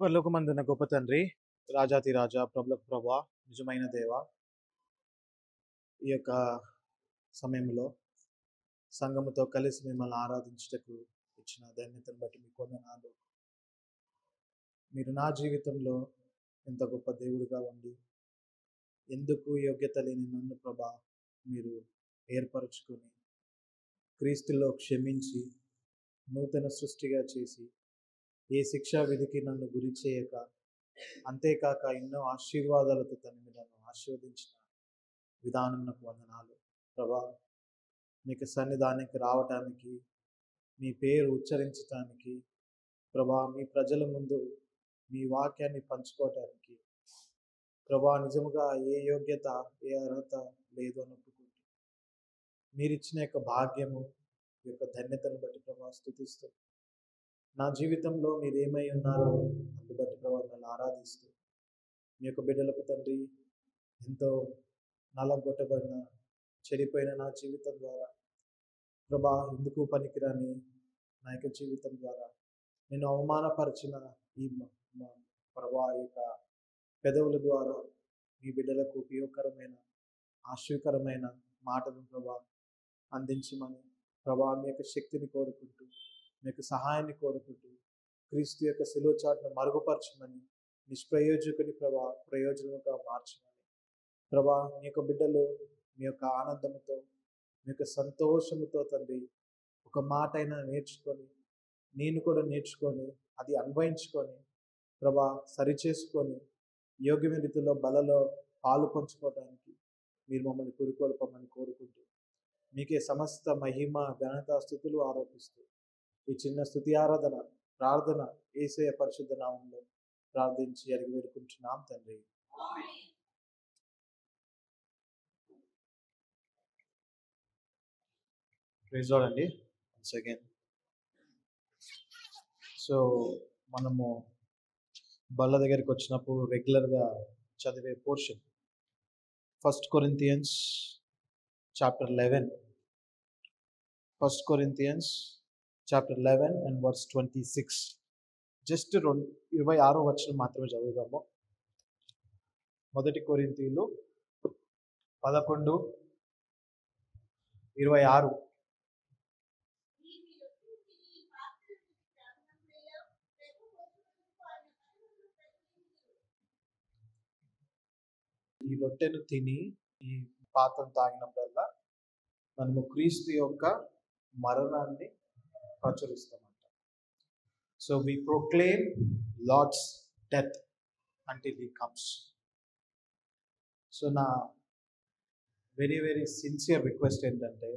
పరలోకమందున్న గొప్ప తండ్రి, రాజాతి రాజా, ప్రభులకు ప్రభా, నిజమైన దేవ, ఈ యొక్క సమయంలో సంఘముతో కలిసి మిమ్మల్ని ఆరాధించుటకు ఇచ్చిన ధన్యతను బట్టి మీకు వందనాలు. మీరు నా జీవితంలో ఎంత గొప్ప దేవుడిగా ఉండి, ఎందుకు యోగ్యత లేని నన్ను ప్రభా మీరు ఏర్పరచుకొని క్రీస్తులో క్షమించి నూతన సృష్టిగా చేసి ఏ శిక్షా విధికి నన్ను గురి చేయక, అంతేకాక ఎన్నో ఆశీర్వాదాలతో నన్ను ఆశీర్వదించిన విధానమునకు వందనాలు ప్రభా. మీకు సన్నిధానానికి రావటానికి, మీ పేరు ఉచ్చరించటానికి ప్రభా, మీ ప్రజల ముందు మీ వాక్యాన్ని పంచుకోవటానికి ప్రభా, నిజముగా ఏ యోగ్యత ఏ అర్హత లేదు అని ఒప్పుకుంటూ మీరిచ్చిన యొక్క భాగ్యము, ఈ యొక్క ధన్యతను బట్టి ప్రభా స్తుతిస్తూ, నా జీవితంలో మీరు ఏమై ఉన్నారో అందుకు బట్టి ప్రభా నన్ను ఆరాధిస్తూ, మీ యొక్క బిడ్డలకు తండ్రి ఎంతో నలగొట్టబడిన చెడిపోయిన నా జీవితం ద్వారా ప్రభా, ఎందుకు పనికిరాని నా యొక్క జీవితం ద్వారా నేను అవమానపరిచిన ఈ ప్రభా యొక్క పెదవుల ద్వారా మీ బిడ్డలకు ఉపయోగకరమైన ఆశీర్కరమైన మాటను ప్రభా అందించమని ప్రభా మీ యొక్క శక్తిని కోరుకుంటూ, మీ యొక్క సహాయాన్ని కోరుకుంటూ, క్రీస్తు యొక్క శిలువ చాటును మరుగుపరచమని, నిష్ప్రయోజకుని ప్రభా ప్రయోజనముగా మార్చమని ప్రభా, మీ యొక్క బిడ్డలు మీ యొక్క ఆనందముతో, మీ యొక్క సంతోషముతో తండ్రి ఒక మాట అయినా నేర్చుకొని, నేను కూడా నేర్చుకొని అది అన్వయించుకొని ప్రభా సరిచేసుకొని యోగ్యమైన రీతిలో బలలో పాలు పంచుకోవడానికి మీరు మమ్మల్ని పురికొల్పమని కోరుకుంటూ, మీకే సమస్త మహిమ ఘనత స్తుతులు ఆరోపిస్తూ ఈ చిన్న స్తుతి ఆరాధన ప్రార్థన యేసయ్య పరిశుద్ధ నామములో ప్రార్థించి అడిగి వేడుకుంటున్నాం తండ్రి. ప్రైజ్ లార్డ్ అండి. వన్స్ అగైన్ సో మనము బల్ల దగ్గరికి వచ్చినప్పుడు రెగ్యులర్గా చదివే portion 1 Corinthians chapter 11. 1 Corinthians chapter 11 and verse 26. Just 26వ వచనం మాత్రమే చదువుదాము. 1 కొరింథీయులు 11:26. ఈ రొట్టెను తిని ఈ పాత్రను తాగినప్పుడల్లా మనము క్రీస్తు యొక్క మరణాన్ని ప్రచురిస్తామంట. So we proclaim Lord's death until he comes. So నా వెరీ వెరీ సిన్సియర్ రిక్వెస్ట్ ఏంటంటే,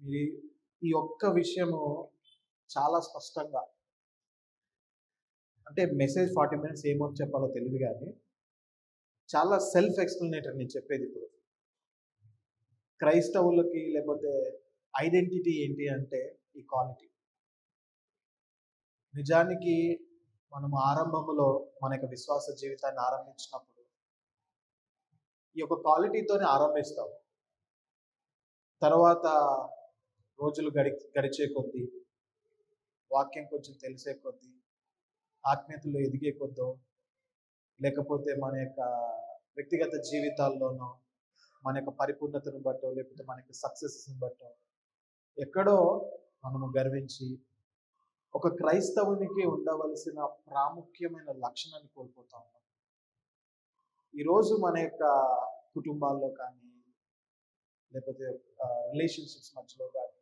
మీరు ఈ ఒక్క విషయము చాలా స్పష్టంగా, అంటే మెసేజ్ 40 minutes ఏమో చెప్పాలో తెలియదు, కానీ చాలా సెల్ఫ్ ఎక్స్ప్లెనేటరీ నేను చెప్పేది. ఇప్పుడు క్రైస్తవులకి లేకపోతే ఐడెంటిటీ ఏంటి అంటే ఈ క్వాలిటీ. నిజానికి మనము ఆరంభంలో మన యొక్క విశ్వాస జీవితాన్ని ఆరంభించినప్పుడు ఈ యొక్క క్వాలిటీతోనే ఆరంభిస్తాం. తర్వాత రోజులు గడిచే కొద్దీ, వాక్యం కొంచెం తెలిసే కొద్దీ, ఆత్మీయతలో ఎదిగే కొద్దో, లేకపోతే మన యొక్క వ్యక్తిగత జీవితాల్లోనో మన యొక్క పరిపూర్ణతను బట్టో, లేకపోతే మన యొక్క సక్సెస్ని బట్టో ఎక్కడో మనము గర్వించి ఒక క్రైస్తవునికి ఉండవలసిన ప్రాముఖ్యమైన లక్షణాన్ని కోల్పోతా ఉన్నాం. ఈరోజు మన యొక్క కుటుంబాల్లో కానీ, లేకపోతే రిలేషన్షిప్స్ మధ్యలో కానీ,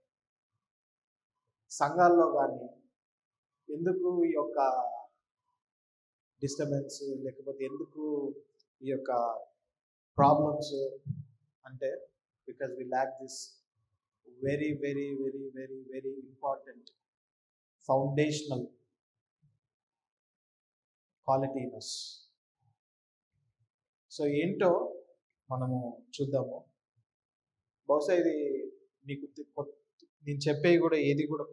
సంఘాల్లో కానీ ఎందుకు ఈ యొక్క డిస్టర్బెన్స్, లేకపోతే ఎందుకు ఈ యొక్క ప్రాబ్లమ్స్ అంటే, because we lack this very very very very very important foundational qualityness. So ఏంటో మనము చూద్దాము. బహుశా ఇది మీకు నేను చెప్పేవి కూడా ఏది కూడా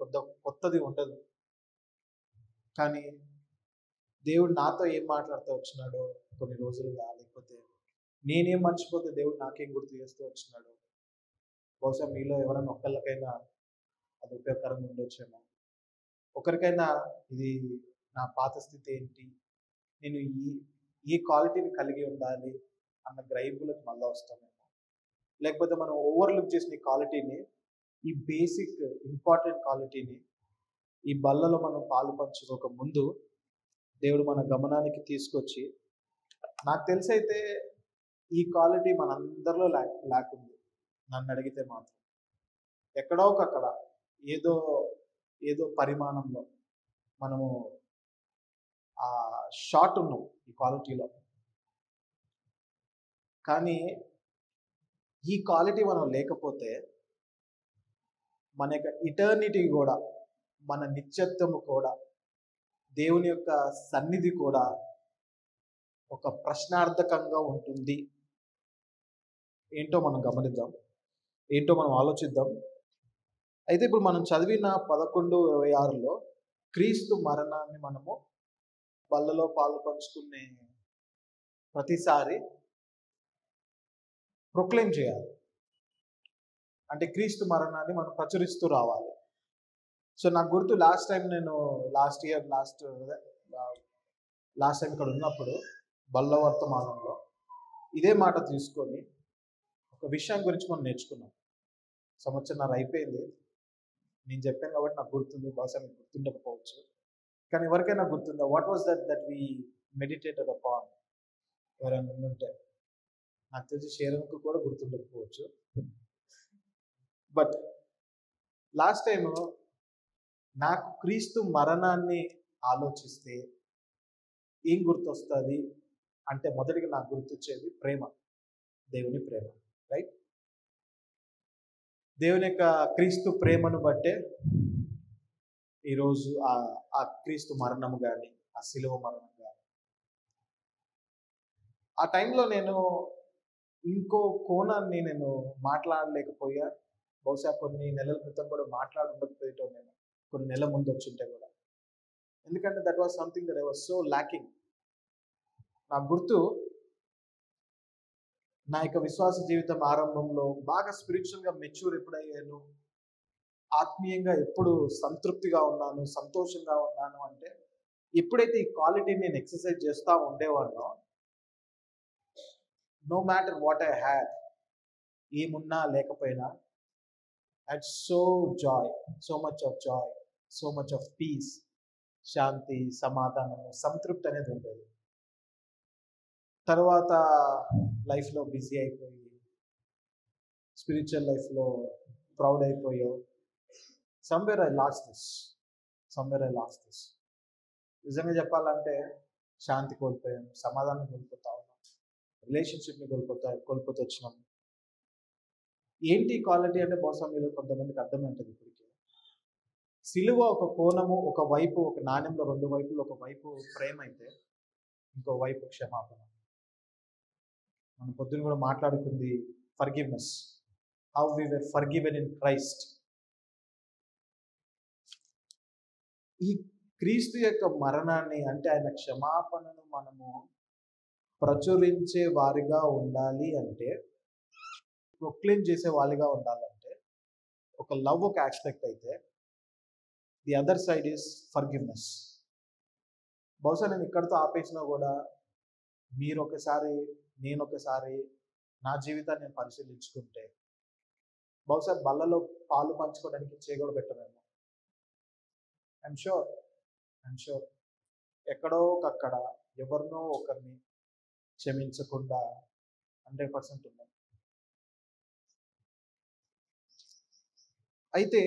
కొత్తది ఉండదు, కానీ దేవుడు నాతో ఏం మాట్లాడుతూ వచ్చినాడో కొన్ని రోజులుగా, లేకపోతే నేనేం మర్చిపోతే దేవుడు నాకేం గుర్తు చేస్తూ వచ్చినాడో, బహుశా మీలో ఎవరైనా ఒక్కళ్ళకైనా అది ఉపయోగకరంగా ఉండొచ్చేమో. ఒకరికైనా ఇది నా పాత స్థితి ఏంటి, నేను ఈ క్వాలిటీని కలిగి ఉండాలి అన్న గ్రహింపులకు మళ్ళీ వస్తామేమో. లేకపోతే మనం ఓవర్లుక్ చేసిన ఈ క్వాలిటీని, ఈ బేసిక్ ఇంపార్టెంట్ క్వాలిటీని ఈ బల్లలో మనం పాలు పంచుకోక ముందు దేవుడు మన గమనానికి తీసుకొచ్చి, నాకు తెలిసైతే ఈ క్వాలిటీ మనందరిలో లేకుంది నన్ను అడిగితే మాత్రం. ఎక్కడో ఒకక్కడ ఏదో ఏదో పరిమాణంలో మనము షార్ట్ ఉన్నాం ఈ క్వాలిటీలో. కానీ ఈ క్వాలిటీ మనం లేకపోతే మన యొక్క ఇటర్నిటీ కూడా, మన నిత్యత్వము కూడా, దేవుని యొక్క సన్నిధి కూడా ఒక ప్రశ్నార్థకంగా ఉంటుంది. ఏంటో మనం గమనిద్దాం, ఏంటో మనం ఆలోచిద్దాం. అయితే ఇప్పుడు మనం చదివిన 11:26లో క్రీస్తు మరణాన్ని మనము బల్లలో పాలు పంచుకునే ప్రతిసారి ప్రొక్లెయిమ్ చేయాలి. అంటే క్రీస్తు మరణాన్ని మనం ప్రచురిస్తూ రావాలి. సో నాకు గుర్తు లాస్ట్ టైం ఇక్కడ ఉన్నప్పుడు బల్ల వర్తమానంలో ఇదే మాట తీసుకొని ఒక విషయం గురించి మనం నేర్చుకున్నాం. సంవత్సరం అయిపోయింది, నేను చెప్పాను కాబట్టి నాకు గుర్తుంది, బహుశా మీకు గుర్తుండకపోవచ్చు. కానీ ఎవరికైనా గుర్తుందా? What was that we meditated upon? ఎవరైనా ఉంటే నాకు తెలిసి షేర్కు కూడా గుర్తుండకపోవచ్చు. బట్ లాస్ట్ టైము నాకు క్రీస్తు మరణాన్ని ఆలోచిస్తే ఏం గుర్తొస్తుంది అంటే, మొదటిగా నాకు గుర్తొచ్చేది ప్రేమ, దేవుని ప్రేమ. రైట్? దేవుని యొక్క క్రీస్తు ప్రేమను బట్టే ఈరోజు ఆ క్రీస్తు మరణము కానీ, ఆ శిలువ మరణం కానీ, ఆ టైంలో నేను ఇంకో కోణాన్ని నేను మాట్లాడలేకపోయా. బహుశా కొన్ని నెలల క్రితం కూడా ఉండకపోయేటో నేను, కొన్ని నెలల ముందు వచ్చుంటే కూడా. ఎందుకంటే that was something that I was so lacking. నాకు గుర్తు, నా యొక్క విశ్వాస జీవితం ఆరంభంలో బాగా స్పిరిచువల్గా మెచ్యూర్ ఎప్పుడయ్యాను, ఆత్మీయంగా ఎప్పుడు సంతృప్తిగా ఉన్నాను, సంతోషంగా ఉన్నాను అంటే ఎప్పుడైతే ఈ క్వాలిటీని నేను ఎక్సర్సైజ్ చేస్తూ ఉండేవాడినో, no matter what I had, ఏమున్నా లేకపోయినా, had so much of joy, so much of peace, శాంతి, సమాధానము, సంతృప్తి అనేది ఉండేది. తర్వాత లైఫ్లో బిజీ అయిపోయి, స్పిరిచువల్ లైఫ్లో ప్రౌడ్ అయిపోయో, సమ్వేర్ ఐ లాస్ట్ దిస్. నిజంగా చెప్పాలంటే శాంతి కోల్పోయాం, సమాధానం కోల్పోతా ఉన్నాం, రిలేషన్షిప్ని కోల్పోతూ వచ్చినాం. ఏంటి క్వాలిటీ అంటే బహుశా మీరు కొంతమందికి అర్థమై ఉంటుంది ఇప్పటికీ. సిలువ ఒక కోణము, ఒక వైపు, ఒక నాణ్యంలో రెండు వైపులు, ఒక వైపు ప్రేమ అయితే ఇంకో వైపు క్షమాపణ. మనం పొద్దున కూడా మాట్లాడుకుంది forgiveness, how we were forgiven in Christ. ఈ క్రీస్తు యొక్క మరణాన్ని, అంటే ఆయన క్షమాపణను మనము ప్రచురించే వారిగా ఉండాలి అంటే, ప్రొక్లెయిమ్ చేసే వాళ్ళుగా ఉండాలంటే, ఒక లవ్ ఒక ఆస్పెక్ట్ అయితే, the other side is forgiveness. బహుశా నేను ఇక్కడితో ఆపేసినా కూడా మీరు ఒకసారి, నేను ఒకసారి నా జీవితాన్ని నేను పరిశీలించుకుంటే బహుశా బల్లలో పాలు పంచుకోవడానికి చేయగూడ పెట్టమేమో. ఐఎమ్ షూర్ ఎక్కడో ఒకక్కడ ఎవరినో ఒకరిని క్షమించకుండా 100% ఉన్నాం. అయితే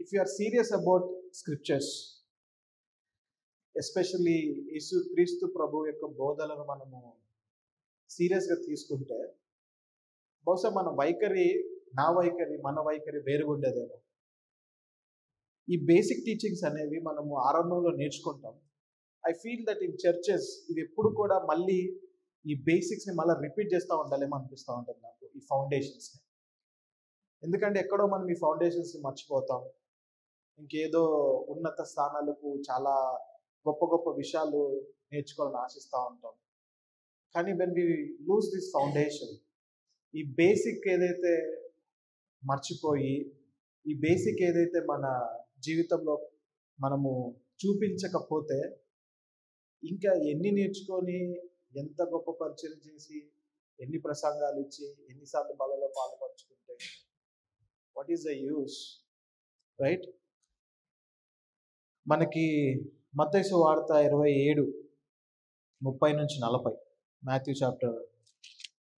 if you are serious about scriptures, especially యేసు క్రీస్తు ప్రభు యొక్క బోధలను మనము సీరియస్గా తీసుకుంటే బహుశా మన వైఖరి, మన వైఖరి వేరుగుండేదేమో. ఈ బేసిక్ టీచింగ్స్ అనేవి మనము ఆరంభంలో నేర్చుకుంటాం. I feel that in churches ఇది ఎప్పుడు కూడా మళ్ళీ ఈ బేసిక్స్ని మళ్ళీ రిపీట్ చేస్తూ ఉండాలేమో అనిపిస్తూ ఉంటుంది నాకు, ఈ ఫౌండేషన్స్ని. ఎందుకంటే ఎక్కడో మనం ఈ ఫౌండేషన్స్ని మర్చిపోతాం, ఇంకేదో ఉన్నత స్థానాలకు చాలా గొప్ప గొప్ప విషయాలు నేర్చుకోవాలని ఆశిస్తూ ఉంటాం. కానీ when we lose this foundation, ఈ బేసిక్ ఏదైతే మర్చిపోయి, ఈ బేసిక్ ఏదైతే మన జీవితంలో మనము చూపించకపోతే ఇంకా ఎన్ని నేర్చుకొని ఎంత గొప్ప పరిచయం చేసి ఎన్ని ప్రసంగాలు ఇచ్చి ఎన్నిసార్లు బలలో పాల్పంచుకుంటే what is the use, right? మనకి మత్తయి సువార్త 27:30-40, మాథ్యూ చాప్టర్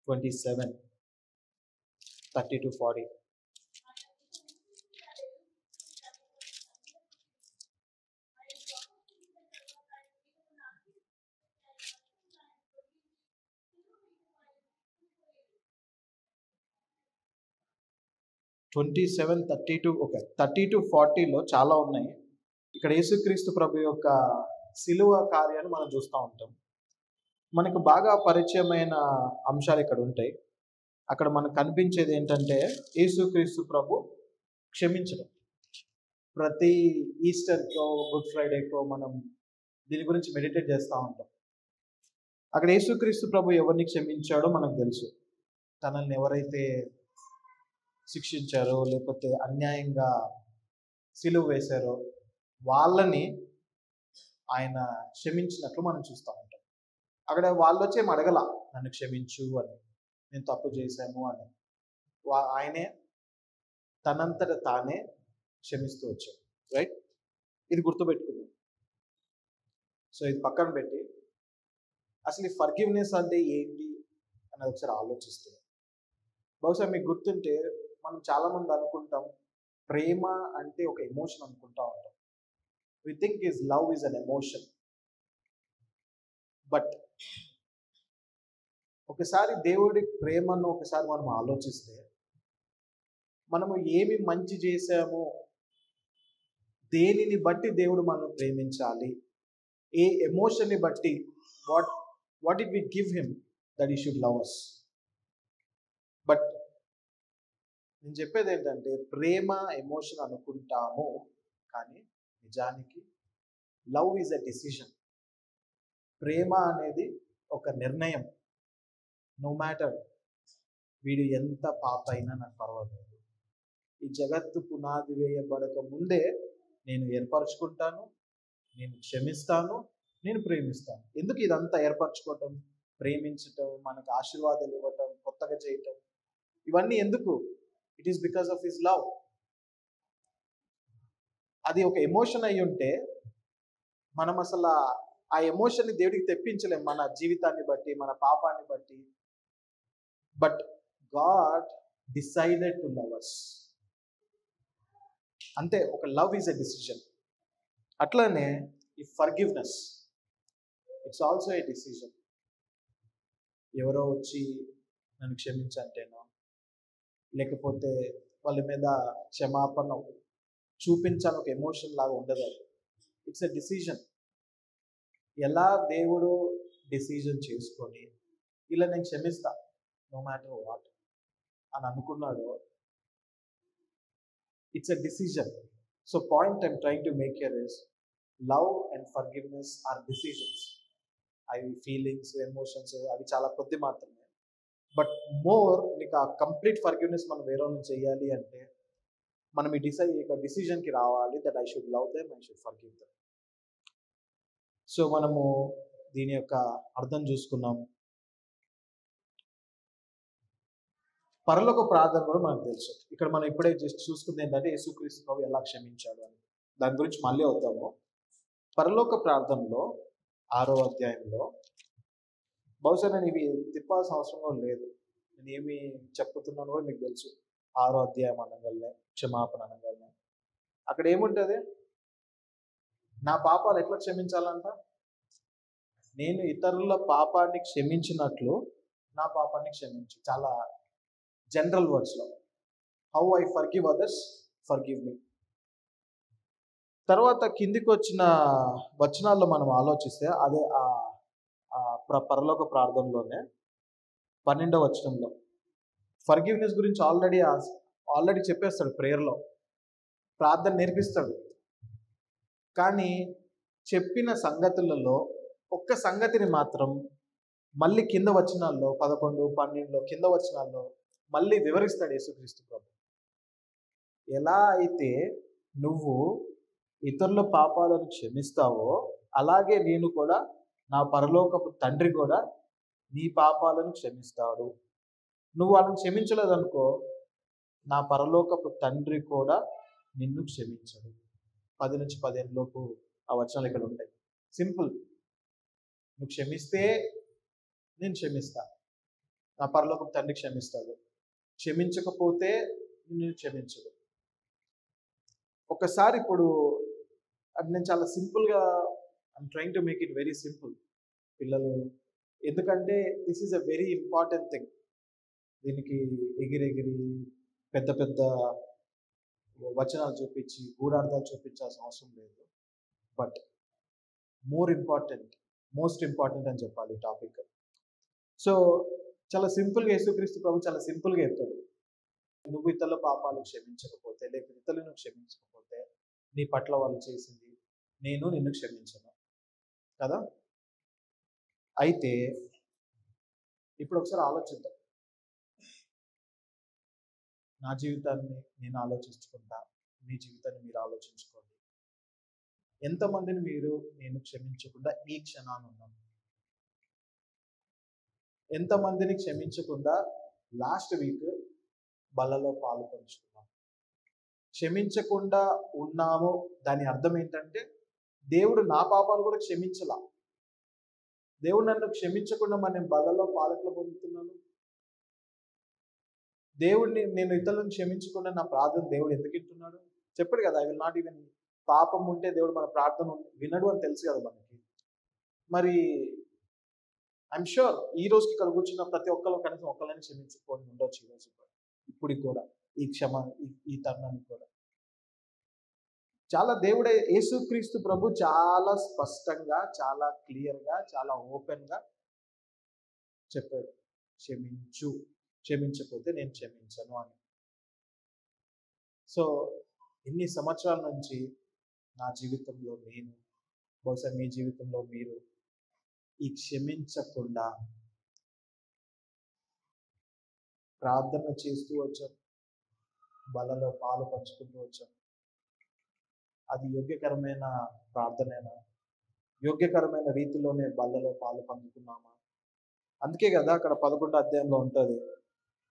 27:30-40. ఓకే, 30-40లో చాలా ఉన్నాయి. ఇక్కడ యేసుక్రీస్తు ప్రభు యొక్క సిలువ కార్యాన్ని మనం చూస్తూ ఉంటాం. మనకు బాగా పరిచయమైన అంశాలు ఇక్కడ ఉంటాయి. అక్కడ మనకు కనిపించేది ఏంటంటే యేసుక్రీస్తు ప్రభు క్షమించడం. ప్రతి ఈస్టర్కో గుడ్ ఫ్రైడేకో మనం దీని గురించి మెడిటేట్ చేస్తూ ఉంటాం. అక్కడ యేసుక్రీస్తు ప్రభు ఎవరిని క్షమించాడో మనకు తెలుసు. తనల్ని ఎవరైతే శిక్షించారో లేకపోతే అన్యాయంగా సిలువ వేశారో వాళ్ళని ఆయన క్షమించినట్లు మనం చూస్తూ ఉంటాం. అక్కడ వాళ్ళు వచ్చి ఏం అడగల, నన్ను క్షమించు అని, నేను తప్పు చేశాము అని. ఆయనే తనంతట తానే క్షమిస్తూ వచ్చాడు, రైట్? ఇది గుర్తుపెట్టుకుందాం. సో ఇది పక్కన పెట్టి అసలు ఈ ఫర్గివ్నెస్ అంటే ఏంటి అనేది ఒకసారి ఆలోచిస్తే, బహుశా మీకు గుర్తుంటే మనం చాలామంది అనుకుంటాం ప్రేమ అంటే ఒక ఎమోషన్ అనుకుంటా ఉంటాం. We think is love is an emotion. But ఒకసారి దేవుడి ప్రేమను ఒకసారి మనం ఆలోచిస్తే, మనము ఏమి మంచి చేశామో, దేనిని బట్టి దేవుడు మనం ప్రేమించాలి, ఏ ఎమోషన్ని బట్టి, what did we give him that he should love us. But నేను చెప్పేది ఏంటంటే ప్రేమ ఎమోషన్ అనుకుంటాము, కానీ నిజానికి లవ్ ఈజ్ అ డిసిజన్. ప్రేమ అనేది ఒక నిర్ణయం. నో మ్యాటర్ వీడు ఎంత పాప అయినా నాకు పర్వాలేదు, ఈ జగత్తు పునాది వేయబడక ముందే నేను ఏర్పరచుకుంటాను, నేను క్షమిస్తాను, నేను ప్రేమిస్తాను. ఎందుకు ఇదంతా ఏర్పరచుకోవటం, ప్రేమించటం, మనకు ఆశీర్వాదాలు ఇవ్వటం, కొత్తగా చేయటం, ఇవన్నీ ఎందుకు? It is because of his love. అది ఒక ఎమోషన్ అయి ఉంటే మనం అసలు ఆ ఎమోషన్ని దేవుడికి తెప్పించలేం, మన జీవితాన్ని బట్టి, మన పాపాన్ని బట్టి. But God decided to love us. అంతే, ఒక లవ్ ఈజ్ ఎ డిసిజన్. అట్లానే ఈ forgiveness, it's also a decision. ఎవరో వచ్చి నన్ను క్షమించంటేనో, లేకపోతే వాళ్ళ మీద క్షమాపణ చూపించాలని ఒక ఎమోషన్ లాగా ఉండదు. అది ఇట్స్ ఎ డిసిజన్. ఎలా దేవుడు డిసిజన్ చేసుకొని ఇలా నేను క్షమిస్తా నో మ్యాటర్ వాట్ అని అనుకున్నాడో, it's a decision. So point I'm trying to make here is love and forgiveness are decisions. అవి ఫీలింగ్స్, ఎమోషన్స్ అవి చాలా కొద్ది మాత్రమే. బట్ మోర్ నీకు ఆ కంప్లీట్ ఫర్గివ్నెస్ మనం వేరే నుంచి చేయాలి అంటే మనం ఈ డిసిజన్కి రావాలి that I should love them, I should forgive them. So మనము దీని యొక్క అర్థం చూసుకున్నాం. పరలోక ప్రార్థన కూడా మనకు తెలుసు. ఇక్కడ మనం ఇప్పుడే జస్ట్ చూసుకుంది ఏంటంటే యేసుక్రీస్తు ప్రభు ఎలా క్షమించాడు అని. దాని గురించి మళ్ళీ అవుతాము. పరలోక ప్రార్థనలో 6వ అధ్యాయంలో, బహుశా నేను ఇవి తిప్పాల్సిన అవసరం కూడా లేదు, నేను ఏమి చెప్పుతున్నాను కూడా మీకు తెలుసు. 6వ అధ్యాయం అనగానే క్షమాపణ అనగానే అక్కడ ఏముంటుంది? నా పాపాలు ఎట్లా క్షమించాలంట? నేను ఇతరుల పాపాన్ని క్షమించినట్లు నా పాపాన్ని క్షమించు. చాలా జనరల్ వర్డ్స్లో, how I forgive others, forgive me. తర్వాత కిందికి వచ్చిన వచనాల్లో మనం ఆలోచిస్తే అదే పరలోక ప్రార్థనలోనే 12వ వచనంలో ఫర్గివ్నెస్ గురించి ఆల్రెడీ చెప్పేస్తాడు. ప్రేయర్లో ప్రార్థన నేర్పిస్తాడు. కానీ చెప్పిన సంగతులలో ఒక్క సంగతిని మాత్రం మళ్ళీ కింద వచనాల్లో 11, 12 కింద వచనాల్లో మళ్ళీ వివరిస్తాడు యేసుక్రీస్తు ప్రభు. ఎలా అయితే నువ్వు ఇతరుల పాపాలను క్షమిస్తావో అలాగే నేను కూడా, నా పరలోకపు తండ్రి కూడా నీ పాపాలను క్షమిస్తాడు. నువ్వు వాళ్ళని క్షమించలేదనుకో, నా పరలోకపు తండ్రి కూడా నిన్ను క్షమించడు. 10-15 లోపు ఆ వచనాలు ఇక్కడ ఉంటాయి. సింపుల్. నువ్వు క్షమిస్తే నేను క్షమిస్తా, నా పరలోకపు తండ్రి క్షమిస్తాడు. క్షమించకపోతే నిన్ను క్షమించడు. ఒకసారి ఇప్పుడు అది నేను చాలా సింపుల్గా I'm trying to make it very simple పిల్లలు, ఎందుకంటే this is a very important thing. దీనికి ఎగిరెగిరి పెద్ద పెద్ద వచనాలు చూపించి గూఢార్థాలు చూపించాల్సిన అవసరం లేదు. బట్ మోస్ట్ ఇంపార్టెంట్ అని చెప్పాలి ఈ టాపిక్. సో చాలా సింపుల్గా యేసుక్రీస్తు ప్రభు చాలా సింపుల్గా చెప్తాడు. నువ్వు ఇతరుల పాపాలు క్షమించకపోతే, లేకపోతే ఇతరులను క్షమించకపోతే నీ పట్ల వాళ్ళు చేసింది నేను నిన్ను క్షమించను కదా. అయితే ఇప్పుడు ఒకసారి ఆలోచిద్దాం. నా జీవితాన్ని నేను ఆలోచించుకుంటా, మీ జీవితాన్ని మీరు ఆలోచించుకోండి. ఎంతమందిని నేను క్షమించకుండా ఈ క్షణాన్ని ఉన్నాను? ఎంతమందిని క్షమించకుండా లాస్ట్ వీక్ బల్లలో పాలు పంచుకున్నాం? క్షమించకుండా ఉన్నాము, దాని అర్థం ఏంటంటే దేవుడు నా పాపాలు కూడా క్షమించలా. దేవుడు నన్ను క్షమించకుండా మరి నేను బల్లలో పాలకులు పొందుతున్నాను. దేవుడిని నేను ఇతరులను క్షమించకుండా నా ప్రార్థన దేవుడు ఎందుకు వింటున్నాడు? చెప్పాడు కదా, ఐ విల్ నాట్ ఈవెన్. పాపం ఉంటే దేవుడు మన ప్రార్థన వినడు అని తెలుసు కదా మనకి. మరి ఐఎమ్ షూర్ ఈ రోజుకి ఇక్కడ కూర్చున్న ప్రతి ఒక్కరు కనీసం ఒక్కరిని క్షమించుకొని ఉండొచ్చు ఈ రోజు కూడా, ఇప్పటికి కూడా, ఈ తరుణానికి కూడా. చాలా దేవుడే యేసుక్రీస్తు ప్రభు చాలా స్పష్టంగా, చాలా క్లియర్గా, చాలా ఓపెన్గా చెప్పాడు, క్షమించకపోతే నేను క్షమించను అని. సో ఇన్ని సంవత్సరాల నుంచి నా జీవితంలో నేను, బహుశా మీ జీవితంలో మీరు ఈ క్షమించకుండా ప్రార్థన చేస్తూ వచ్చాం, బలలో పాలు పంచుకుంటూ వచ్చాం. అది యోగ్యకరమైన ప్రార్థనేనా? యోగ్యకరమైన రీతిలోనే బల్లలో పాలు పంచుకున్నామా? అందుకే కదా అక్కడ 11వ అధ్యాయంలో ఉంటుంది,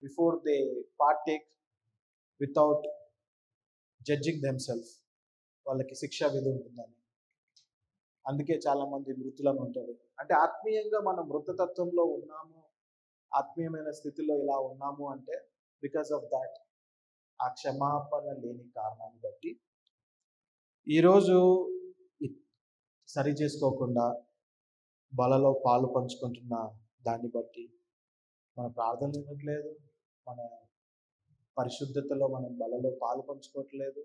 before they partake without judging themself, వాళ్ళకి శిక్షా విధి ఉంటుందని. అందుకే చాలా మంది మృతులను ఉంటుంది. అంటే ఆత్మీయంగా మనం మృతతత్వంలో ఉన్నాము, ఆత్మీయమైన స్థితిలో ఇలా ఉన్నాము అంటే బికాస్ ఆఫ్ దాట్, ఆ క్షమాపణ లేని కారణాన్ని బట్టి ఈరోజు సరి చేసుకోకుండా బలలో పాలు పంచుకుంటున్న దాన్ని బట్టి మన ప్రార్థన వినట్లేదు, మన పరిశుద్ధతలో మనం బలలో పాలు పంచుకోవట్లేదు.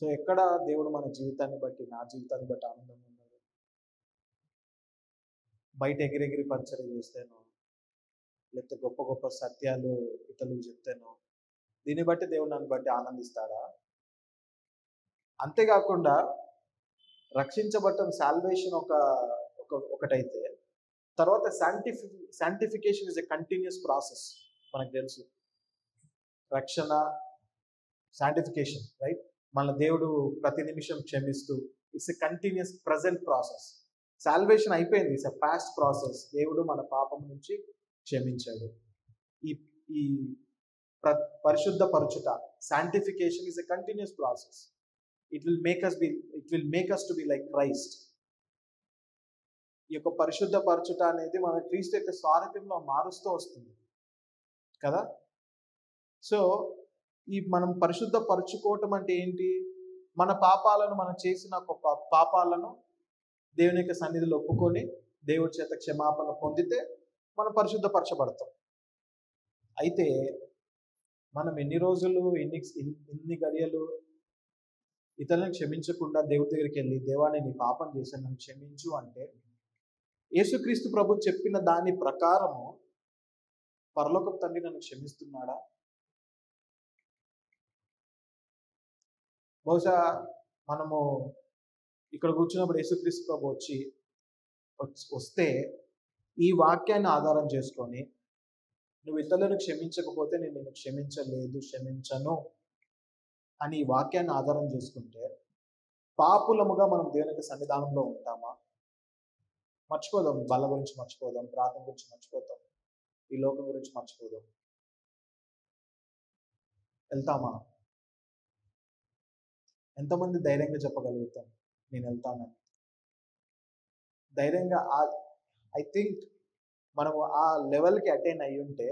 సో ఎక్కడ దేవుడు మన జీవితాన్ని బట్టి, నా జీవితాన్ని బట్టి ఆనందంగా ఉన్నాడు? బయట ఎగిరెగిరి పరిచయం చేస్తేనో, లేకపోతే గొప్ప గొప్ప సత్యాలు ఇతరులకు చెప్తేనో దీన్ని బట్టి దేవుడు నన్ను బట్టి ఆనందిస్తాడా? అంతేకాకుండా రక్షించబడటం, సాల్వేషన్ ఒకటైతే, తర్వాత sanctification is a continuous process. మనకు తెలుసు రక్షణ, శాంటిఫికేషన్, రైట్? మన దేవుడు ప్రతి నిమిషం క్షమిస్తూ, it's a continuous present process. Salvation అయిపోయింది, ఇట్స్ ఎ పాస్ట్ ప్రాసెస్. దేవుడు మన పాపం నుంచి క్షమించాడు. ఈ పరిశుద్ధ పరచుట, sanctification is a continuous process. It will make us to be like Christ. ఈ యొక్క పరిశుద్ధ పరచుట అనేది మన క్రీస్తు యొక్క స్వారూప్యంలో మారుస్తూ వస్తుంది కదా. సో మనం పరిశుద్ధ పరచుకోవటం అంటే ఏంటి? మన పాపాలను, మనం చేసిన పాపాలను దేవుని యొక్క సన్నిధిలో ఒప్పుకొని దేవుడి చేత క్షమాపణ పొందితే మనం పరిశుద్ధపరచబడతాం. అయితే మనం ఎన్ని రోజులు, ఎన్ని గడియలు ఇతరులను క్షమించకుండా దేవుడి దగ్గరికి వెళ్ళి, దేవా నేను ఈ పాపం చేశాను, నన్ను క్షమించు అంటే, యేసుక్రీస్తు ప్రభు చెప్పిన దాని ప్రకారము పరలోకపు తండ్రి నన్ను క్షమిస్తున్నాడా? బహుశా మనము ఇక్కడ కూర్చున్నప్పుడు యేసుక్రీస్తు ప్రభు వస్తే ఈ వాక్యాన్ని ఆధారం చేసుకొని, నువ్వు ఇతరులను క్షమించకపోతే నేను నిన్ను క్షమించను అని ఈ వాక్యాన్ని ఆధారం చేసుకుంటే పాపులముగా మనం దేవునికి సన్నిధానంలో ఉంటామా? మర్చిపోదాం, బల్ల గురించి మర్చిపోదాం, ప్రార్థన గురించి మర్చిపోతాం, ఈ లోకం గురించి మర్చిపోదాం. వెళ్తామా? ఎంతమంది ధైర్యంగా చెప్పగలుగుతాం నేను వెళ్తానని? ధైర్యంగా ఐ థింక్ మనము ఆ లెవెల్కి అటైన్ అయ్యి ఉంటే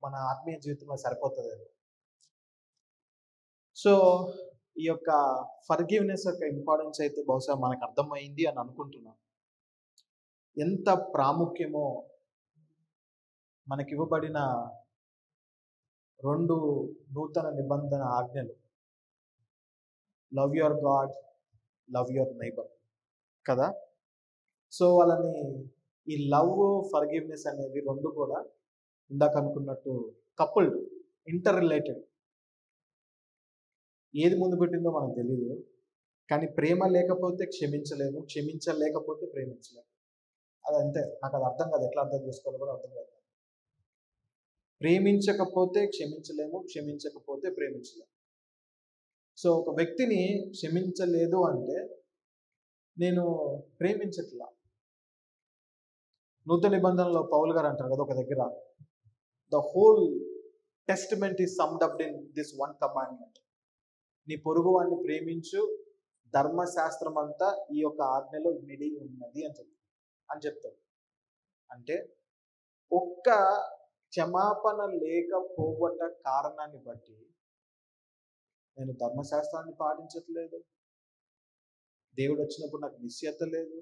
మన ఆత్మీయ జీవితంలో సరిపోతుంది. సో ఈ యొక్క ఫర్గివ్నెస్ యొక్క ఇంపార్టెన్స్ అయితే బహుశా మనకు అర్థమైంది అని అనుకుంటున్నాం. ఎంత ప్రాముఖ్యమో మనకి ఇవ్వబడిన 2 నూతన నిబంధన ఆజ్ఞలు, love your God, love your neighbour కదా. సో వాళ్ళని ఈ లవ్, ఫర్గివ్నెస్ అనేవి 2 కూడా ఇందాక అనుకున్నట్టు కపుల్డ్, ఇంటర్ రిలేటెడ్. ఏది ముందు పెట్టిందో మనకు తెలియదు, కానీ ప్రేమ లేకపోతే క్షమించలేము, క్షమించలేకపోతే ప్రేమించలేము. అది అంతే. నాకు అది అర్థం కాదు, ఎట్లా అర్థం చేసుకోవాలో కూడా అర్థం కాదు. ప్రేమించకపోతే క్షమించలేము, క్షమించకపోతే ప్రేమించలేము. సో ఒక వ్యక్తిని క్షమించలేదు అంటే నేను ప్రేమించట్లా. నూతన నిబంధనలో పౌలు గారు అంటారు కదా ఒక దగ్గర, the whole testament is summed up in this one commandment. నీ పొరుగు వాడిని ప్రేమించు, ధర్మశాస్త్రం అంతా ఈ యొక్క ఆజ్ఞలో మిడి ఉన్నది అని చెప్తాడు. అంటే ఒక్క క్షమాపణ లేకపోవట కారణాన్ని బట్టి నేను ధర్మశాస్త్రాన్ని పాటించట్లేదు, దేవుడు వచ్చినప్పుడు నాకు నిశ్చయత లేదు,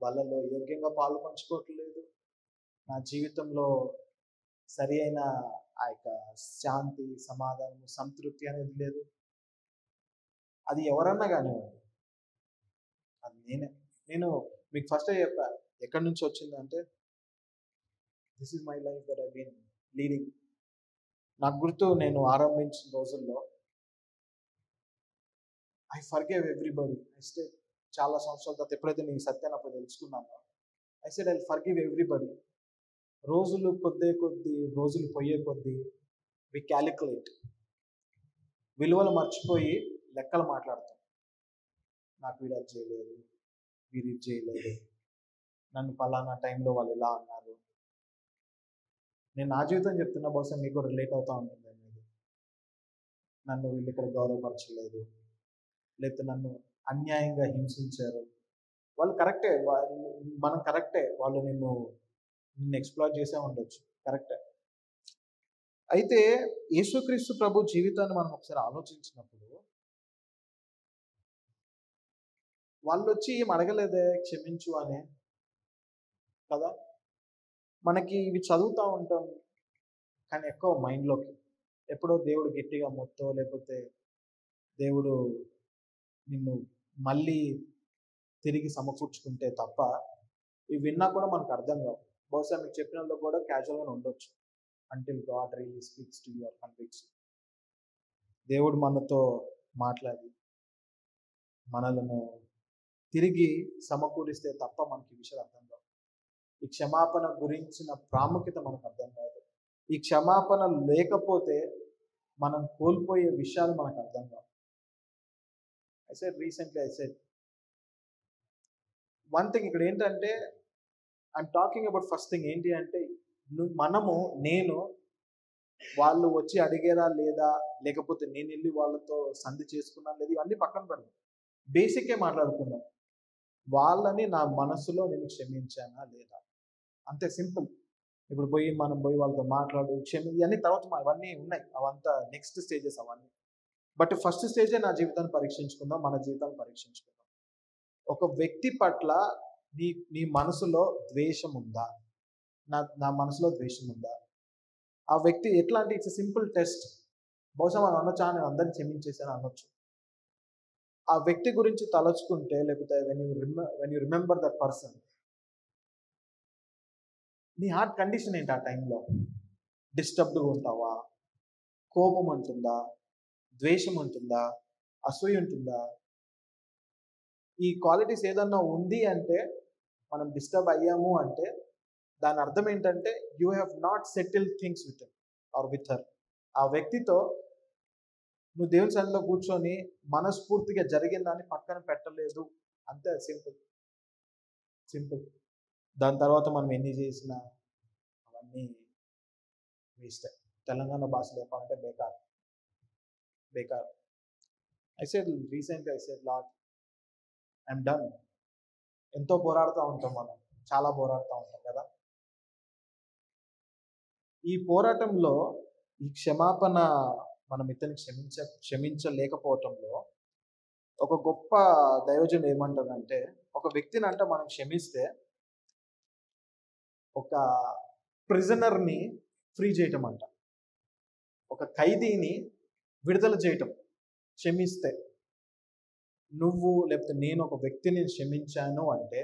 వాళ్ళలో యోగ్యంగా పాలు పంచుకోవట్లేదు, నా జీవితంలో సరి అయిన ఆ యొక్క శాంతి, సమాధానం, సంతృప్తి అనేది లేదు. అది ఎవరన్నా కానివ్వండి, అది నేను మీకు ఫస్ట్ చెప్పాను ఎక్కడి నుంచి వచ్చిందంటే, this is my life that I been leading. నాకు గుర్తు, నేను ఆరంభించిన రోజుల్లో ఐ ఫర్గివ్ ఎవ్రీబడి. చాలా సంవత్సరాల తర్వాత ఎప్పుడైతే నేను సత్యాన్ని అప్పుడు తెలుసుకున్నానో, I said I forgive everybody. రోజులు రోజులు పోయే కొద్దీ వి క్యాలిక్యులేట్, విలువలు మర్చిపోయి లెక్కలు మాట్లాడతాం. నాకు వీడు అది చేయలేదు, వీరు ఇది చేయలేదు, నన్ను పలానా టైంలో వాళ్ళు ఇలా అన్నారు. నేను నా జీవితం చెప్తున్నా, బహుశా మీకు కూడా రిలేట్ అవుతూ ఉంటుంది అనేది. నన్ను వీళ్ళు ఇక్కడ గౌరవపరచలేదు, లేకపోతే నన్ను అన్యాయంగా హింసించారు. వాళ్ళు కరెక్టే, మనం కరెక్టే, వాళ్ళు నిన్ను ఎక్స్ప్లాయిట్ చేసే ఉండొచ్చు, కరెక్టే. అయితే యేసుక్రీస్తు ప్రభు జీవితాన్ని మనం ఒకసారి ఆలోచించినప్పుడు, వాళ్ళు వచ్చి ఏం అడగలేదే క్షమించు అని కదా. మనకి ఇవి చదువుతూ ఉంటాం, కానీ ఎక్కువ మైండ్లోకి ఎప్పుడో దేవుడు గట్టిగా మొత్తో, లేకపోతే దేవుడు నిన్ను మళ్ళీ తిరిగి సమకూర్చుకుంటే తప్ప ఇవి విన్నా కూడా మనకు అర్థం కావు. బహుశా మీకు చెప్పినందుకు కూడా క్యాజువల్గానే ఉండొచ్చు, until God really speaks to your conviction. దేవుడు మనతో మాట్లాడి మనలను తిరిగి సమకూరిస్తే తప్ప మనకి విషయాలు అర్థం కావు. ఈ క్షమాపణ గురించిన ప్రాముఖ్యత మనకు అర్థం కాదు. ఈ క్షమాపణ లేకపోతే మనం కోల్పోయే విషయాలు మనకు అర్థం కావు. ఐ సెడ్ వన్ థింగ్ ఇక్కడ ఏంటంటే, I'm talking about first thing ఏంటి అంటే, నేను వాళ్ళు వచ్చి అడిగేరా లేదా, లేకపోతే నేను వెళ్ళి వాళ్ళతో సంధి చేసుకున్నాను లేదా, ఇవన్నీ పక్కన పెడదాం. బేసిక్కే మాట్లాడుకుందాం. వాళ్ళని నా మనసులో నేను క్షమించానా లేదా, అంతే, సింపుల్. ఇప్పుడు మనం పోయి వాళ్ళతో మాట్లాడు, ఇవన్నీ తర్వాత అవన్నీ ఉన్నాయి, అవంతా నెక్స్ట్ స్టేజెస్ అవన్నీ. బట్ ఫస్ట్ స్టేజే నా జీవితాన్ని పరీక్షించుకుందాం, మన జీవితాన్ని పరీక్షించుకుందాం. ఒక వ్యక్తి పట్ల నీ మనసులో ద్వేషం ఉందా? నా మనసులో ద్వేషం ఉందా? ఆ వ్యక్తి ఎట్లా అంటే, ఇట్స్ సింపుల్ టెస్ట్. బహుశా మనం అనొచ్చా, నేను అందరిని క్షమించేసాను అనొచ్చు. ఆ వ్యక్తి గురించి తలచుకుంటే, లేకపోతే when you remember that person, నీ హార్ట్ కండిషన్ ఏంటి? ఆ టైంలో డిస్టర్బ్డ్గా ఉంటావా? కోపం ఉంటుందా? ద్వేషం ఉంటుందా? అసూయ ఉంటుందా? ఈ క్వాలిటీస్ ఏదన్నా ఉంది అంటే, మనం డిస్టర్బ్ అయ్యాము అంటే దాని అర్థం ఏంటంటే, you have not settle things with him or with her. ఆ వ్యక్తితో నువ్వు దేవుని సన్నిధిలో కూర్చొని మనస్ఫూర్తిగా జరిగిన దాన్ని పక్కన పెట్టలేదు, అంతే. Simple simple. దాని తర్వాత మనం ఎన్ని చేసినా అవన్నీ వేస్ట్. తెలంగాణ భాషలో చెప్పాలంటే బేకార్ బేకార్. I said lot I'm done. ఎంతో పోరాడుతూ ఉంటాం మనం, చాలా పోరాడుతూ ఉంటాం కదా. ఈ పోరాటంలో ఈ క్షమాపణ మనం ఇతన్ని క్షమించలేకపోవటంలో ఒక గొప్ప దైవజనుడు ఏమంటాడంటే, ఒక వ్యక్తిని అంట మనం క్షమిస్తే ఒక ప్రిజనర్ని ఫ్రీ చేయటం అంట, ఒక ఖైదీని విడుదల చేయటం. క్షమిస్తే నువ్వు లేకపోతే నేను ఒక వ్యక్తిని క్షమించాను అంటే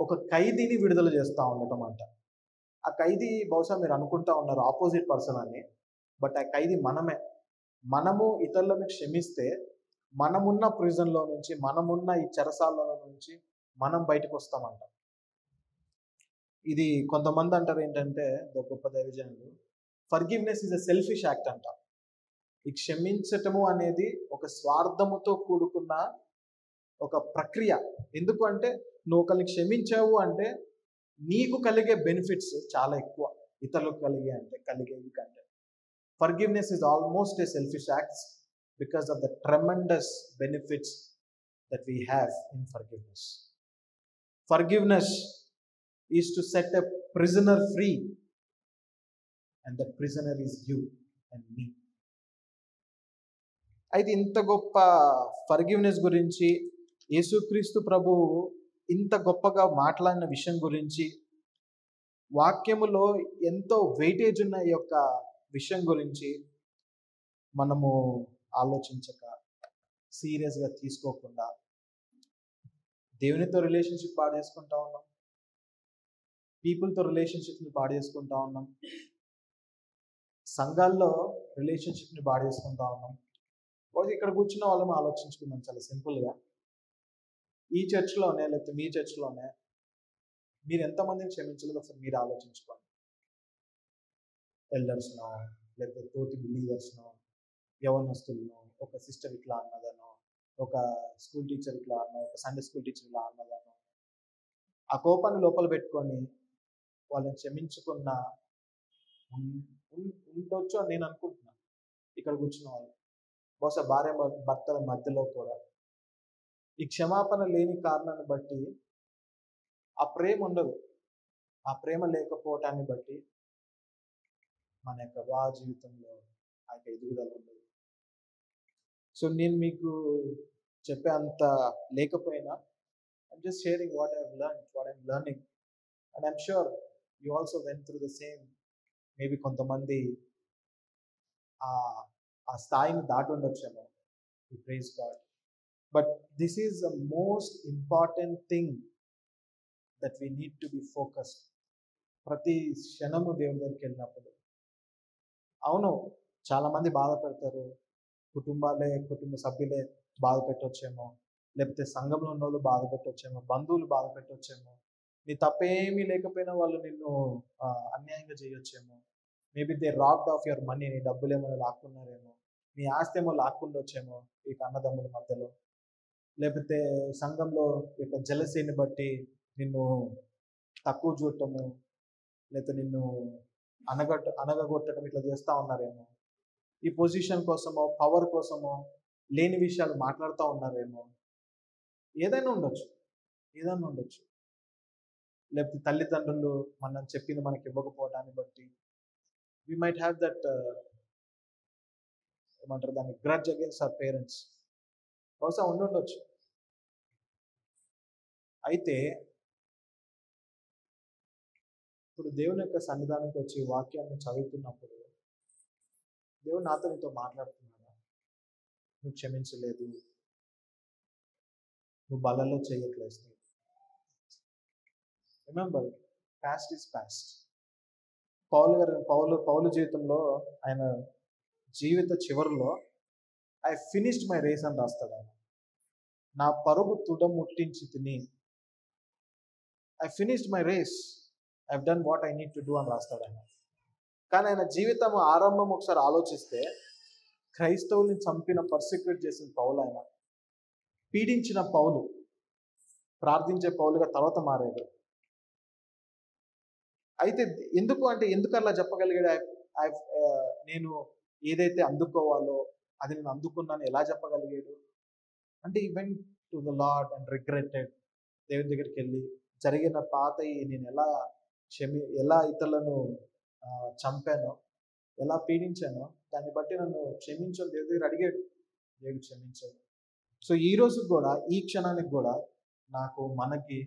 ఒక ఖైదీని విడుదల చేస్తూ ఉండటం అంట. ఆ ఖైదీ బహుశా మీరు అనుకుంటా ఉన్నారు ఆపోజిట్ పర్సన్ అని, బట్ ఆ ఖైదీ మనమే. మనము ఇతరులను క్షమిస్తే మనమున్న ప్రిజన్లో నుంచి, మనమున్న ఈ చెరసాలలో నుంచి మనం బయటకు వస్తామంట. ఇది కొంతమంది అంటారు ఏంటంటే, గొప్ప దైవజనులు, forgiveness is a selfish act అంట. ఈ క్షమించటము అనేది ఒక స్వార్థముతో కూడుకున్న ఒక ప్రక్రియ. ఎందుకు అంటే నువ్వు ఒకరిని క్షమించావు అంటే నీకు కలిగే బెనిఫిట్స్ చాలా ఎక్కువ ఇతరులకు కలిగేవి కంటే. Forgiveness is almost a selfish acts because of the tremendous benefits that we have in forgiveness. Forgiveness is to set a prisoner free, and that prisoner is you and me. అయితే ఇంత గొప్ప forgiveness గురించి యేసుక్రీస్తు ప్రభువు ఇంత గొప్పగా మాట్లాడిన విషయం గురించి, వాక్యములో ఎంతో వెయిటేజ్ ఉన్న ఈ యొక్క విషయం గురించి మనము ఆలోచించక, సీరియస్గా తీసుకోకుండా దేవునితో రిలేషన్షిప్ పాడు చేసుకుంటా ఉన్నాం, పీపుల్తో రిలేషన్షిప్ని పాడు చేసుకుంటా ఉన్నాం, సంఘాల్లో రిలేషన్షిప్ని పాడు చేసుకుంటా ఉన్నాం. ఇక్కడ కూర్చున్న వాళ్ళని ఆలోచించుకుందాం చాలా సింపుల్గా. ఈ చర్చ్లోనే లేకపోతే మీ చర్చ్లోనే మీరు ఎంతమందిని క్షమించలేదు ఒకసారి మీరు ఆలోచించుకోండి. ఎల్డర్స్నో, లేకపోతే తోటి బిలీవర్స్నో, యవనస్తులను, ఒక సిస్టర్ ఇట్లా అన్నదనో, ఒక స్కూల్ టీచర్ ఇట్లా అన్నో, ఒక సండే స్కూల్ టీచర్ ఇట్లా అన్నదనో, ఆ కోపాన్ని లోపల పెట్టుకొని వాళ్ళని క్షమించుకున్న ఉండొచ్చు అని నేను అనుకుంటున్నాను. ఇక్కడ కూర్చున్న వాళ్ళు బహుశా భార్య భర్తల మధ్యలో కూడా ఈ క్షమాపణ లేని కారణాన్ని బట్టి ఆ ప్రేమ ఉండదు. ఆ ప్రేమ లేకపోవటాన్ని బట్టి మన యొక్క వివాహ జీవితంలో ఆ యొక్క ఎదుగుదల ఉండదు. సో నేను మీకు చెప్పే అంత లేకపోయినా I'm just sharing what I'm learning, and I'm sure you also went through the same. Maybe కొంతమంది ఆ స్థాయిని దాటి ఉండొచ్చేమో. We praise God. But this is the most important thing that we need to be focused. ప్రతి క్షణము దేవుని దగ్గరికి వెళ్ళినప్పుడు, అవును చాలామంది బాధ పెడతారు, కుటుంబ సభ్యులే బాధ పెట్టొచ్చేమో, లేకపోతే సంఘంలో ఉన్న వాళ్ళు బాధ పెట్టొచ్చేమో, బంధువులు బాధ పెట్టొచ్చేమో, నీ తప్పేమీ లేకపోయినా వాళ్ళు నిన్ను అన్యాయంగా చేయొచ్చేమో. Maybe they robbed of your money, నీ డబ్బులు ఏమైనా లాక్కున్నారేమో, నీ ఆస్తి ఏమో లాక్కుండొచ్చేమో ఈ అన్నదమ్ముల మధ్యలో, లేకపోతే సంఘంలో యొక్క జలసీని బట్టి నిన్ను తక్కువ చూడటము, లేకపోతే నిన్ను అనగగొట్టడం ఇట్లా చేస్తూ ఉన్నారేమో. ఈ పొజిషన్ కోసమో పవర్ కోసమో లేని విషయాలు మాట్లాడుతూ ఉన్నారేమో. ఏదైనా ఉండొచ్చు. లేకపోతే తల్లిదండ్రులు మనం చెప్పింది మనకి ఇవ్వకపోవడాన్ని బట్టి వి మైట్ హ్యావ్ దట్ ఏమంటారు దాన్ని, గ్రడ్జ్ అగేన్స్ట్ అవర్ పేరెంట్స్. బహుశా ఉండొచ్చు. అయితే ఇప్పుడు దేవుని యొక్క సన్నిధానానికి వచ్చి వాక్యాన్ని చదువుతున్నప్పుడు దేవుడు నాతో నీతో మాట్లాడుతున్నాడా? నువ్వు క్షమించలేదు, నువ్వు బలలో చేయట్లేదు. Remember, past is past. పౌలు జీవితంలో ఆయన జీవిత చివరిలో ఐ ఫినిష్డ్ మై రేస్ అని రాస్తాడు ఆయన. నా పరుగు తుదముట్టించి తిని, I finished my race, I done what I need to do అని రాస్తాడు ఆయన. కానీ ఆయన జీవితం ఆరంభం ఒకసారి ఆలోచిస్తే క్రైస్తవుల్ని చంపిన పర్సిక్యూట్ చేసిన పౌలు ఆయన. పీడించిన పౌలు ప్రార్థించే పౌలుగా తర్వాత మారాడు. అయితే ఎందుకు అలా చెప్పగలిగాడు? నేను ఏదైతే అందుకోవాలో అది నేను అందుకున్నాను ఎలా చెప్పగలిగాడు అంటే, even to the lord and regretted, దేవుని దగ్గరికి వెళ్ళి జరిగిన పాతయి నేను ఎలా ఇతరులను చంపానో, ఎలా పీడించానో దాన్ని బట్టి నన్ను క్షమించని దేవుడి దగ్గర అడిగాడు. దేవుడు క్షమించాడు. సో ఈ రోజు కూడా, ఈ క్షణానికి కూడా మనకి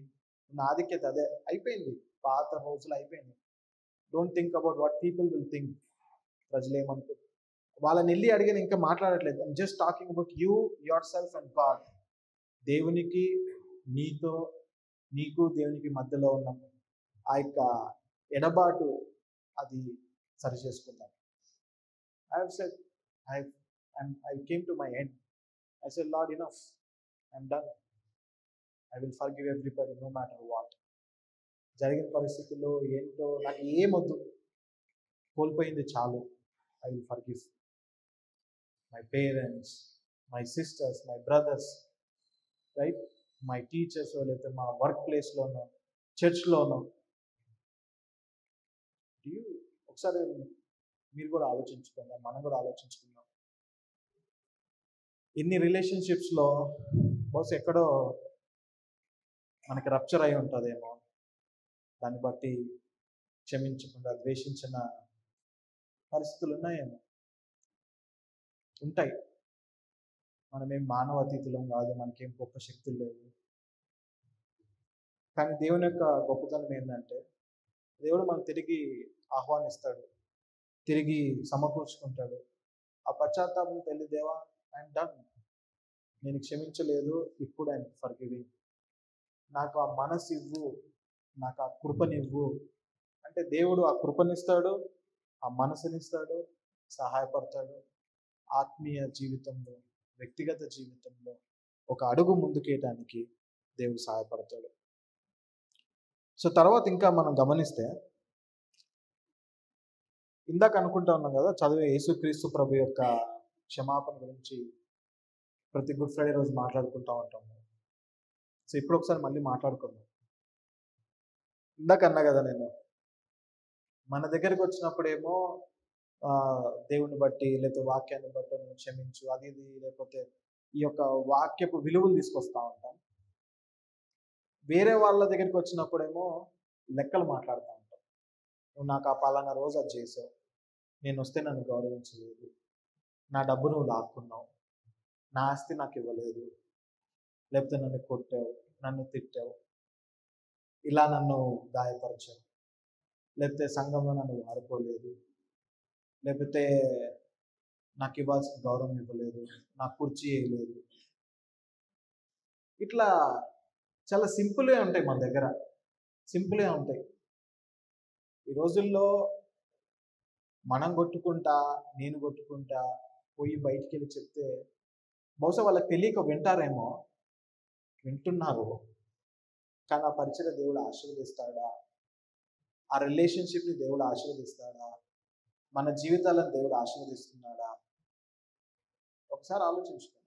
ఉన్న ఆధిక్యత అదే. అయిపోయింది, పాత రోజులు అయిపోయింది. Don't think about what people will think. ప్రజలు ఏమనుకో, వాళ్ళని వెళ్ళి అడిగిన ఇంకా మాట్లాడట్లేదు. I'm just talking about you, your self and God. దేవునికి నీకు దేవునికి మధ్యలో ఉన్న ఆ యొక్క ఎడబాటు అది సరి చేసుకుందాం. I came to my end. I said, Lord, enough. I'm done. I will forgive everybody no matter what. జరిగిన పరిస్థితుల్లో ఏంటో నాకు ఏమొద్దు, కోల్పోయింది చాలు. I will forgive my parents, my sisters, my brothers, right? My teachers, లేకపోతే మా వర్క్ ప్లేస్లోనో, చర్చ్లోనో. ఒకసారి మీరు కూడా ఆలోచించుకుందాం, మనం కూడా ఆలోచించుకుందాం. ఇన్ని రిలేషన్షిప్స్లో బహుశా ఎక్కడో మనకి రప్చర్ అయి ఉంటుందేమో, దాన్ని బట్టి క్షమించకుండా ద్వేషించిన పరిస్థితులు ఉన్నాయేమో, ఉంటాయి. మనమేం మానవ అతీతులం కాదు, మనకేం గొప్ప శక్తులు లేవు. కానీ దేవుని యొక్క గొప్పతనం ఏంటంటే, దేవుడు మనం తిరిగి ఆహ్వానిస్తాడు, తిరిగి సమకూర్చుకుంటాడు. ఆ పశ్చాత్తాపం తెలి, దేవా ఐఎమ్ డన్, నేను క్షమించలేదు, ఇప్పుడు ఐఎమ్ ఫర్గివింగ్, నాకు ఆ మనసు ఇవ్వు, నాకు ఆ కృపనివ్వు అంటే దేవుడు ఆ కృపనిస్తాడు, ఆ మనసునిస్తాడు, సహాయపడతాడు. ఆత్మీయ జీవితంలో, వ్యక్తిగత జీవితంలో ఒక అడుగు ముందుకేయడానికి దేవుడు సహాయపడతాడు. సో తర్వాత ఇంకా మనం గమనిస్తే, ఇందాక అనుకుంటా ఉన్నాం కదా, చదివే యేసుక్రీస్తు ప్రభు యొక్క క్షమాపణ గురించి ప్రతి గుడ్ ఫ్రైడే రోజు మాట్లాడుకుంటూ ఉంటాం. సో ఇప్పుడు ఒకసారి మళ్ళీ మాట్లాడుకుందాం. ఇందాక అన్నా కదా నేను, మన దగ్గరికి వచ్చినప్పుడేమో దేవుని బట్టి లేకపోతే వాక్యాన్ని బట్టి నేను క్షమించు అది ఇది, లేకపోతే ఈ యొక్క వాక్యపు విలువలు తీసుకొస్తా ఉంటాం. వేరే వాళ్ళ దగ్గరికి వచ్చినప్పుడేమో లెక్కలు మాట్లాడుతూ ఉంటాం. నువ్వు నాకు ఆ పలానా రోజు అది చేసావు, నేను వస్తే నన్ను గౌరవించలేదు, నా డబ్బు నువ్వు లాక్కున్నావు, నా ఆస్తి నాకు ఇవ్వలేదు, లేకపోతే నన్ను కొట్టావు, నన్ను తిట్టావు, ఇలా నన్ను గాయపరిచావు, లేకపోతే సంఘంలో నన్ను వాడుకోలేదు, లేకపోతే నాకు ఇవ్వాల్సిన గౌరవం ఇవ్వలేదు, నాకు కుర్చీ వేయలేదు. ఇట్లా చాలా సింపుల్గా ఉంటాయి మన దగ్గర, సింపుల్గా ఉంటాయి. ఈ రోజుల్లో మనం కొట్టుకుంటా, నేను కొట్టుకుంటా పోయి బయటికి వెళ్ళి చెప్తే బహుశా వాళ్ళకి తెలియక వింటారేమో, వింటున్నారు. కానీ ఆ పరిచయం దేవుడు ఆశీర్వదిస్తాడా? ఆ రిలేషన్షిప్ని దేవుడు ఆశీర్వదిస్తాడా? మన జీవితాలను దేవుడు ఆశీర్వదిస్తున్నాడా? ఒకసారి ఆలోచించుకోండి.